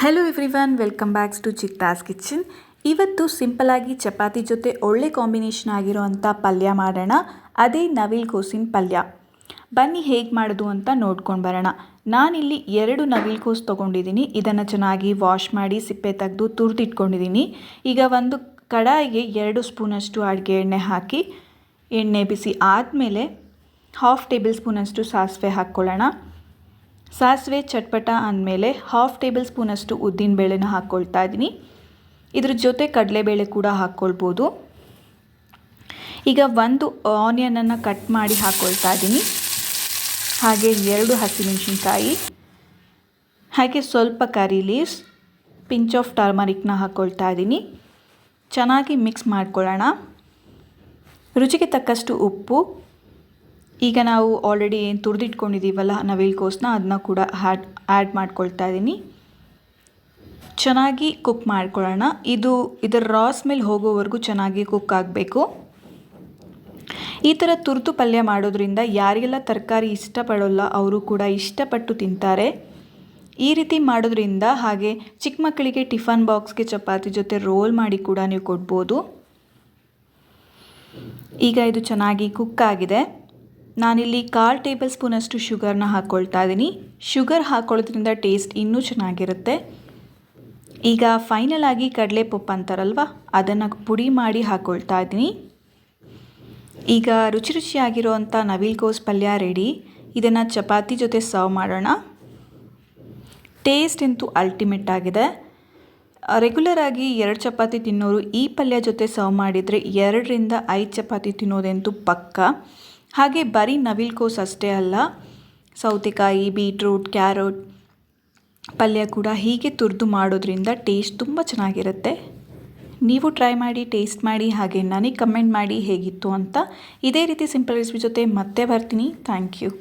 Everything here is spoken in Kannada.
Hello everyone, welcome backs to Chitta's kitchen. ಇವತ್ತು ಸಿಂಪಲಾಗಿ ಚಪಾತಿ ಜೊತೆ ಒಳ್ಳೆ ಕಾಂಬಿನೇಷನ್ ಆಗಿರೋವಂಥ ಪಲ್ಯ ಮಾಡೋಣ. ಅದೇ ನವಿಲು ಕೋಸಿನ ಪಲ್ಯ. ಬನ್ನಿ ಹೇಗೆ ಮಾಡೋದು ಅಂತ ನೋಡ್ಕೊಂಡು ಬರೋಣ. ನಾನಿಲ್ಲಿ 2 ನವಿಲು ಕೋಸು ತೊಗೊಂಡಿದ್ದೀನಿ. ಇದನ್ನು ಚೆನ್ನಾಗಿ ವಾಶ್ ಮಾಡಿ ಸಿಪ್ಪೆ ತೆಗೆದು ತುರಿದಿಟ್ಕೊಂಡಿದ್ದೀನಿ. ಈಗ ಒಂದು ಕಡಾಯಿಗೆ 2 ಸ್ಪೂನಷ್ಟು ಅಡುಗೆ ಎಣ್ಣೆ ಹಾಕಿ, ಎಣ್ಣೆ ಬಿಸಿ ಆದಮೇಲೆ 1/2 ಟೇಬಲ್ ಸ್ಪೂನಷ್ಟು ಸಾಸಿವೆ ಹಾಕ್ಕೊಳ್ಳೋಣ. ಸಾಸಿವೆ ಚಟ್ಪಟ ಅಂದಮೇಲೆ 1/2 ಟೇಬಲ್ ಸ್ಪೂನಷ್ಟು ಉದ್ದಿನಬೇಳೆನ ಹಾಕ್ಕೊಳ್ತಾ ಇದ್ದೀನಿ. ಇದ್ರ ಜೊತೆ ಕಡಲೆಬೇಳೆ ಕೂಡ ಹಾಕ್ಕೊಳ್ಬೋದು. ಈಗ ಒಂದು ಆನಿಯನನ್ನು ಕಟ್ ಮಾಡಿ ಹಾಕ್ಕೊಳ್ತಾ ಇದ್ದೀನಿ. ಹಾಗೆ 2 ಹಸಿಮೆಣಸಿನ್ಕಾಯಿ, ಹಾಗೆ ಸ್ವಲ್ಪ ಕರಿ ಲೀವ್ಸ್, ಪಿಂಚ್ ಆಫ್ ಟರ್ಮರಿಕ್ನ ಹಾಕ್ಕೊಳ್ತಾ ಇದ್ದೀನಿ. ಚೆನ್ನಾಗಿ ಮಿಕ್ಸ್ ಮಾಡ್ಕೊಳ್ಳೋಣ. ರುಚಿಗೆ ತಕ್ಕಷ್ಟು ಉಪ್ಪು. ಈಗ ನಾವು ಆಲ್ರೆಡಿ ಏನು ತುರಿದಿಟ್ಕೊಂಡಿದ್ದೀವಲ್ಲ ನವಿಲು ಕೋಸನ್ನ, ಅದನ್ನ ಕೂಡ ಆ್ಯಡ್ ಮಾಡ್ಕೊಳ್ತಾ ಇದ್ದೀನಿ. ಚೆನ್ನಾಗಿ ಕುಕ್ ಮಾಡ್ಕೊಳ್ಳೋಣ. ಇದರ ರಾ ಸ್ಮೆಲ್ ಹೋಗೋವರೆಗೂ ಚೆನ್ನಾಗಿ ಕುಕ್ ಆಗಬೇಕು. ಈ ಥರ ತುರಿದು ಪಲ್ಯ ಮಾಡೋದ್ರಿಂದ ಯಾರಿಗೆಲ್ಲ ತರಕಾರಿ ಇಷ್ಟಪಡೋಲ್ಲ ಅವರು ಕೂಡ ಇಷ್ಟಪಟ್ಟು ತಿಂತಾರೆ. ಈ ರೀತಿ ಮಾಡೋದ್ರಿಂದ, ಹಾಗೆ ಚಿಕ್ಕ ಮಕ್ಕಳಿಗೆ ಟಿಫನ್ ಬಾಕ್ಸ್ಗೆ ಚಪಾತಿ ಜೊತೆ ರೋಲ್ ಮಾಡಿ ಕೂಡ ನೀವು ಕೊಡ್ಬೋದು. ಈಗ ಇದು ಚೆನ್ನಾಗಿ ಕುಕ್ ಆಗಿದೆ. ನಾನಿಲ್ಲಿ 1/4 ಟೇಬಲ್ ಸ್ಪೂನಷ್ಟು ಶುಗರ್ನ ಹಾಕ್ಕೊಳ್ತಾ ಇದ್ದೀನಿ. ಶುಗರ್ ಹಾಕ್ಕೊಳ್ಳೋದ್ರಿಂದ ಟೇಸ್ಟ್ ಇನ್ನೂ ಚೆನ್ನಾಗಿರುತ್ತೆ. ಈಗ ಫೈನಲ್ ಆಗಿ ಕಡಲೆಪಪ್ಪು ಅಂತಾರಲ್ವ, ಅದನ್ನು ಪುಡಿ ಮಾಡಿ ಹಾಕ್ಕೊಳ್ತಾ ಇದ್ದೀನಿ. ಈಗ ರುಚಿಯಾಗಿರೋವಂಥ ನವಿಲು ಕೋಸು ಪಲ್ಯ ರೆಡಿ. ಇದನ್ನು ಚಪಾತಿ ಜೊತೆ ಸರ್ವ್ ಮಾಡೋಣ. ಟೇಸ್ಟ್ ಅಂತೂ ಅಲ್ಟಿಮೇಟ್ ಆಗಿದೆ. ರೆಗ್ಯುಲರ್ ಆಗಿ 2 ಚಪಾತಿ ತಿನ್ನೋರು ಈ ಪಲ್ಯ ಜೊತೆ ಸರ್ವ್ ಮಾಡಿದರೆ 2 ರಿಂದ 5 ಚಪಾತಿ ತಿನ್ನೋದಂತೂ ಪಕ್ಕ. ಹಾಗೆ ಬರೀ ನವಿಲು ಕೋಸು ಅಷ್ಟೇ ಅಲ್ಲ, ಸೌತೆಕಾಯಿ, ಬೀಟ್ರೂಟ್, ಕ್ಯಾರೆಟ್ ಪಲ್ಯ ಕೂಡ ಹೀಗೆ ತುರಿದು ಮಾಡೋದ್ರಿಂದ ಟೇಸ್ಟ್ ತುಂಬ ಚೆನ್ನಾಗಿರುತ್ತೆ. ನೀವು ಟ್ರೈ ಮಾಡಿ, ಟೇಸ್ಟ್ ಮಾಡಿ, ಹಾಗೆ ನನಗೆ ಕಮೆಂಟ್ ಮಾಡಿ ಹೇಗಿತ್ತು ಅಂತ. ಇದೇ ರೀತಿ ಸಿಂಪಲ್ ರೆಸಿಪಿ ಜೊತೆ ಮತ್ತೆ ಬರ್ತೀನಿ. Thank you.